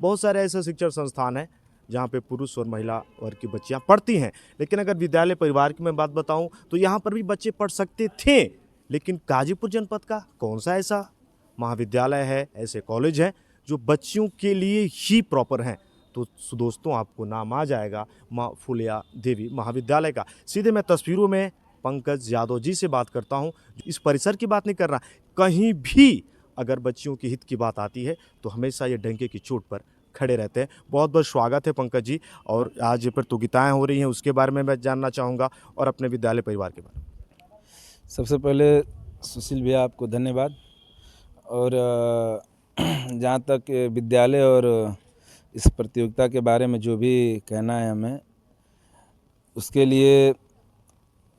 बहुत सारे ऐसे शिक्षण संस्थान हैं जहाँ पे पुरुष और महिला वर्ग की बच्चियाँ पढ़ती हैं। लेकिन अगर विद्यालय परिवार की मैं बात बताऊँ तो यहाँ पर भी बच्चे पढ़ सकते थे, लेकिन गाजीपुर जनपद का कौन सा ऐसा महाविद्यालय है, ऐसे कॉलेज हैं जो बच्चियों के लिए ही प्रॉपर हैं। तो दोस्तों आपको नाम आ जाएगा माँ फुलिया देवी महाविद्यालय का। सीधे मैं तस्वीरों में पंकज यादव जी से बात करता हूँ। इस परिसर की बात नहीं कर रहा, कहीं भी अगर बच्चियों के हित की बात आती है तो हमेशा ये डंके की चोट पर खड़े रहते हैं। बहुत बहुत स्वागत है पंकज जी। और आज प्रतियोगिताएं हो रही हैं उसके बारे में मैं जानना चाहूँगा और अपने विद्यालय परिवार के बारे में। सबसे पहले सुशील भैया आपको धन्यवाद। और जहाँ तक विद्यालय और इस प्रतियोगिता के बारे में जो भी कहना है हमें, उसके लिए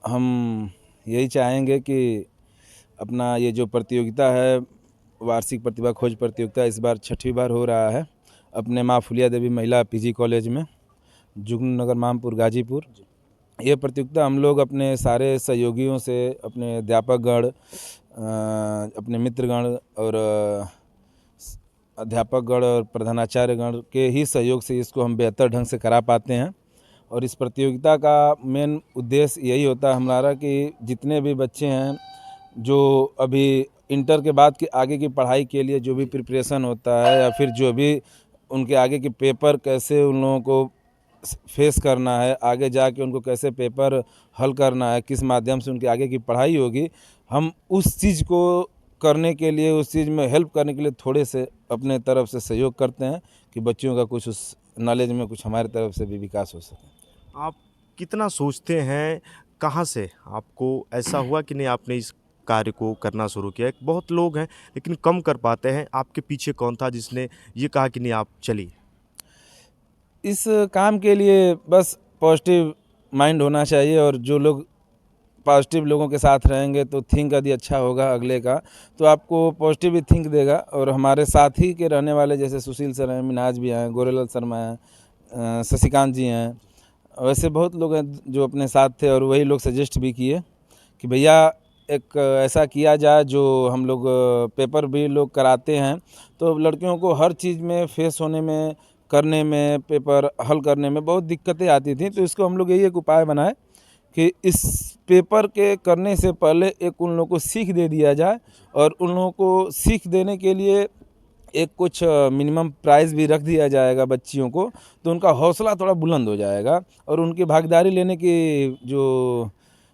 हम यही चाहेंगे कि अपना ये जो प्रतियोगिता है, वार्षिक प्रतिभा खोज प्रतियोगिता, इस बार 6वीं बार हो रहा है अपने माँ फुलिया देवी महिला पीजी कॉलेज में, जुगनू नगर मामपुर गाजीपुर। ये प्रतियोगिता हम लोग अपने सारे सहयोगियों से, अपने अध्यापकगण, अपने मित्रगण और अध्यापकगण और प्रधानाचार्यगण के ही सहयोग से इसको हम बेहतर ढंग से करा पाते हैं। और इस प्रतियोगिता का मेन उद्देश्य यही होता है हमारा कि जितने भी बच्चे हैं जो अभी इंटर के बाद की आगे की पढ़ाई के लिए जो भी प्रिपरेशन होता है, या फिर जो भी उनके आगे के पेपर कैसे उन लोगों को फेस करना है, आगे जाके उनको कैसे पेपर हल करना है, किस माध्यम से उनकी आगे की पढ़ाई होगी, हम उस चीज़ को करने के लिए, उस चीज़ में हेल्प करने के लिए थोड़े से अपने तरफ से सहयोग करते हैं कि बच्चियों का कुछ उस नॉलेज में कुछ हमारी तरफ से भी विकास हो सके। आप कितना सोचते हैं, कहाँ से आपको ऐसा हुआ कि नहीं आपने इस कार्य को करना शुरू किया? बहुत लोग हैं लेकिन कम कर पाते हैं, आपके पीछे कौन था जिसने ये कहा कि नहीं आप चलिए? इस काम के लिए बस पॉजिटिव माइंड होना चाहिए, और जो लोग पॉजिटिव लोगों के साथ रहेंगे तो थिंक यदि अच्छा होगा अगले का, तो आपको पॉजिटिव ही थिंक देगा। और हमारे साथ ही के रहने वाले जैसे सुशील सर हैं, मिनाज भी हैं, गोरेलाल शर्मा हैं, शशिकांत जी हैं, वैसे बहुत लोग हैं जो अपने साथ थे, और वही लोग सजेस्ट भी किए कि भैया एक ऐसा किया जाए जो हम लोग पेपर भी लोग कराते हैं, तो लड़कियों को हर चीज़ में फेस होने में, करने में, पेपर हल करने में बहुत दिक्कतें आती थी। तो इसको हम लोग यही एक उपाय बनाए कि इस पेपर के करने से पहले एक उन लोगों को सीख दे दिया जाए, और उन लोगों को सीख देने के लिए एक कुछ मिनिमम प्राइस भी रख दिया जाएगा बच्चियों को, तो उनका हौसला थोड़ा बुलंद हो जाएगा और उनकी भागीदारी लेने की जो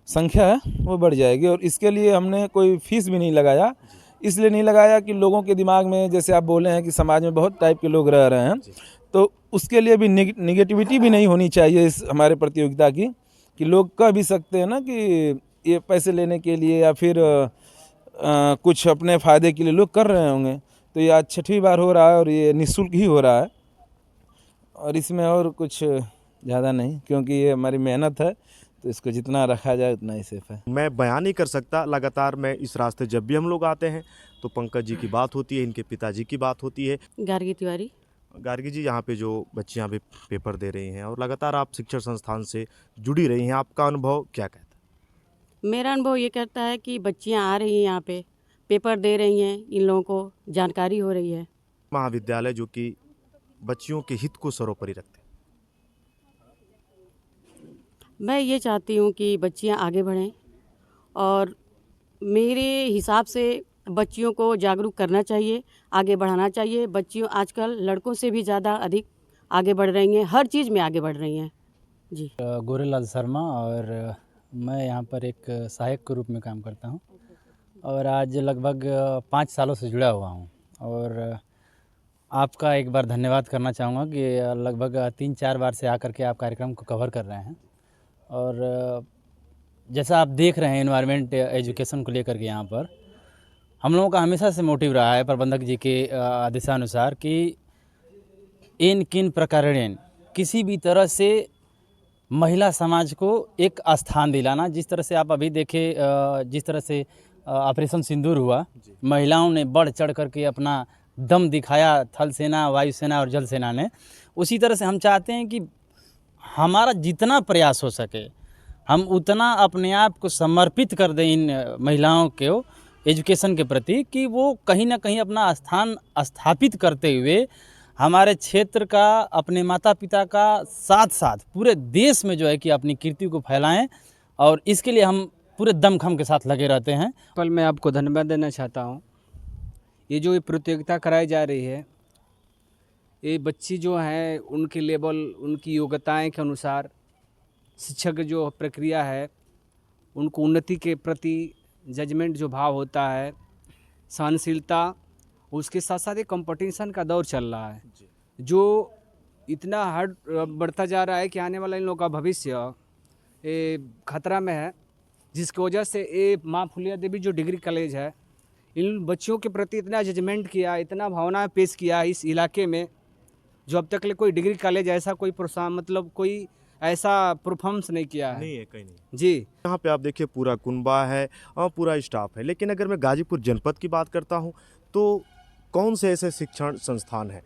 संख्या है वो बढ़ जाएगी। और इसके लिए हमने कोई फीस भी नहीं लगाया। इसलिए नहीं लगाया कि लोगों के दिमाग में, जैसे आप बोले हैं कि समाज में बहुत टाइप के लोग रह रहे हैं, तो उसके लिए भी निगेटिविटी भी नहीं होनी चाहिए इस हमारे प्रतियोगिता की, कि लोग कह भी सकते हैं ना कि ये पैसे लेने के लिए या फिर कुछ अपने फ़ायदे के लिए लोग कर रहे होंगे। तो ये आज 6वीं बार हो रहा है और ये निःशुल्क ही हो रहा है, और इसमें और कुछ ज़्यादा नहीं, क्योंकि ये हमारी मेहनत है, तो इसको जितना रखा जाए उतना ही सेफ है। मैं बयान नहीं कर सकता, लगातार मैं इस रास्ते जब भी हम लोग आते हैं तो पंकज जी की बात होती है, इनके पिताजी की बात होती है। गार्गी तिवारी। गार्गी जी, यहाँ पे जो बच्चियाँ भी पेपर दे रही हैं और लगातार आप शिक्षण संस्थान से जुड़ी रही हैं, आपका अनुभव क्या कहता है? मेरा अनुभव ये कहता है कि बच्चियां आ रही हैं यहाँ पे, पेपर दे रही हैं, इन लोगों को जानकारी हो रही है। महाविद्यालय जो कि बच्चियों के हित को सर्वोपरि रखते हैं। मैं ये चाहती हूँ कि बच्चियां आगे बढ़ें, और मेरे हिसाब से बच्चियों को जागरूक करना चाहिए, आगे बढ़ाना चाहिए। बच्चियों आजकल लड़कों से भी ज़्यादा अधिक आगे बढ़ रही हैं, हर चीज़ में आगे बढ़ रही हैं। जी। गोरेलाल शर्मा, और मैं यहाँ पर एक सहायक के रूप में काम करता हूँ, और आज लगभग 5 सालों से जुड़ा हुआ हूँ। और आपका एक बार धन्यवाद करना चाहूँगा कि लगभग 3-4 बार से आकर के आप कार्यक्रम को कवर कर रहे हैं। और जैसा आप देख रहे हैं एनवायरनमेंट एजुकेशन को लेकर के, यहाँ पर हम लोगों का हमेशा से मोटिव रहा है प्रबंधक जी के आदेशानुसार कि इन किन प्रकारेण किसी भी तरह से महिला समाज को एक स्थान दिलाना। जिस तरह से आप अभी देखे, जिस तरह से ऑपरेशन सिंदूर हुआ, महिलाओं ने बढ़ चढ़ करके अपना दम दिखाया, थल सेना, वायुसेना और जल सेना ने। उसी तरह से हम चाहते हैं कि हमारा जितना प्रयास हो सके हम उतना अपने आप को समर्पित कर दें इन महिलाओं को एजुकेशन के प्रति, कि वो कहीं ना कहीं अपना स्थान स्थापित करते हुए हमारे क्षेत्र का, अपने माता पिता का साथ साथ पूरे देश में जो है कि अपनी कीर्ति को फैलाएं, और इसके लिए हम पूरे दमखम के साथ लगे रहते हैं। पल मैं आपको धन्यवाद देना चाहता हूँ। ये जो प्रतियोगिता कराई जा रही है, ये बच्ची जो हैं उनके लेवल, उनकी योग्यताएं के अनुसार शिक्षक जो प्रक्रिया है, उनको उन्नति के प्रति जजमेंट जो भाव होता है, सहनशीलता, उसके साथ साथ एक कंपटीशन का दौर चल रहा है जो इतना हार्ड बढ़ता जा रहा है कि आने वाला इन लोगों का भविष्य ये खतरा में है, जिसकी वजह से ये माँ फुलिया देवी जो डिग्री कॉलेज है, इन बच्चों के प्रति इतना जजमेंट किया, इतना भावना पेश किया इस इलाके में, जो अब तक ले कोई डिग्री कॉलेज ऐसा कोई प्रोत्साहन मतलब कोई ऐसा परफॉर्मेंस नहीं किया है। नहीं है, कहीं नहीं। जी, यहाँ पे आप देखिए पूरा कुनबा है और पूरा स्टाफ है। लेकिन अगर मैं गाजीपुर जनपद की बात करता हूँ तो कौन से ऐसे शिक्षण संस्थान हैं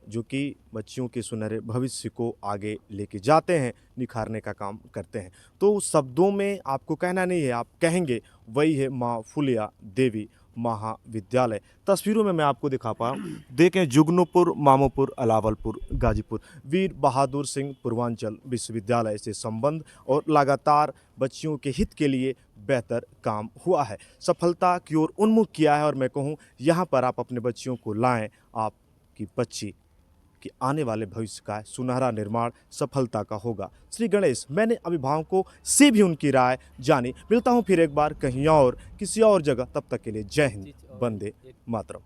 जो कि बच्चियों के सुनहरे भविष्य को आगे लेके जाते हैं, निखारने का काम करते हैं। तो शब्दों में आपको कहना नहीं है, आप कहेंगे वही है माँ फुलिया देवी महाविद्यालय। तस्वीरों में मैं आपको दिखा पा रहा हूँ, देखें जुगनूपुर, मामोपुर, अलावलपुर, गाजीपुर, वीर बहादुर सिंह पूर्वांचल विश्वविद्यालय से संबंध और लगातार बच्चियों के हित के लिए बेहतर काम हुआ है, सफलता की ओर उन्मुख किया है। और मैं कहूँ यहाँ पर आप अपने बच्चियों को लाएं, आपकी बच्ची कि आने वाले भविष्य का सुनहरा निर्माण सफलता का होगा। श्री गणेश, मैंने अभिभावकों से भी उनकी राय जानी। मिलता हूँ फिर एक बार कहीं और किसी और जगह, तब तक के लिए जय हिंद, वंदे मातरम।